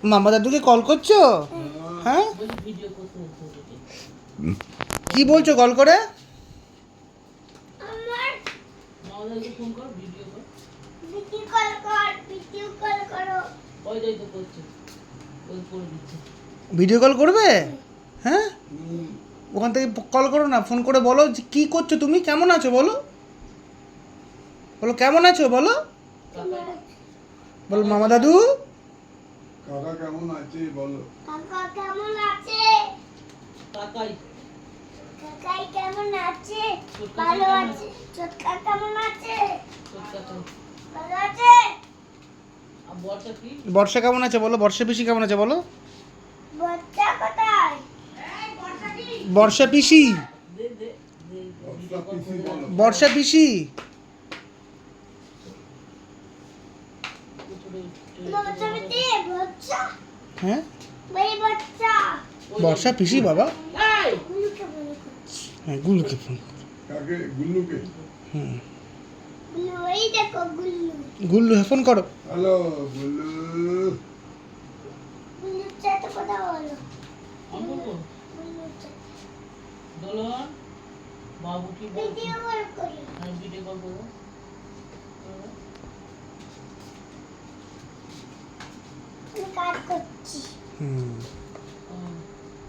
মামা দাদুকে কল করছো? হ্যাঁ, কি বলছো কল করে? ভিডিও কল করবে? হ্যাঁ, ওখান থেকে কল করো না, ফোন করে বলো যে কী করছো তুমি, কেমন আছো বলো, বলো কেমন আছো বলো, বলো মামা দাদু কাকা কেমন আছে বলো। কাকা কেমন আছে? কাকাই কাকাই কেমন আছে? ভালো আছে। ছোটকা কেমন আছে? ভালো আছে। আর বর্ষা কি? বর্ষা কেমন আছে বলো, বর্ষা পিসি কেমন আছে বলো, বাচ্চা কোথায়? বর্ষা পিসি, দে দে দে বর্ষা পিসি বলো। বর্ষা পিসি, বাচ্চা বেটি বাচ্চা। হ্যাঁ ভাই বাচ্চা। বর্ষা পিসি বাবা, এই গুলুকে বলে করছি। হ্যাঁ গুলুকে ফোন, কাকে গুল্লুকে? হুম গুলু এই দেখো গুলু। গুল্লু হ্যাঁ ফোন করো। হ্যালো গুল্লু। গুলুর সাথে কথা বলো। আমি বলবো গুলুর সাথে দোলন বাবু কি বলছে? ভিডিও কল করি। আমি ভিডিও কল করবো। আমি কাজ করছি। হুম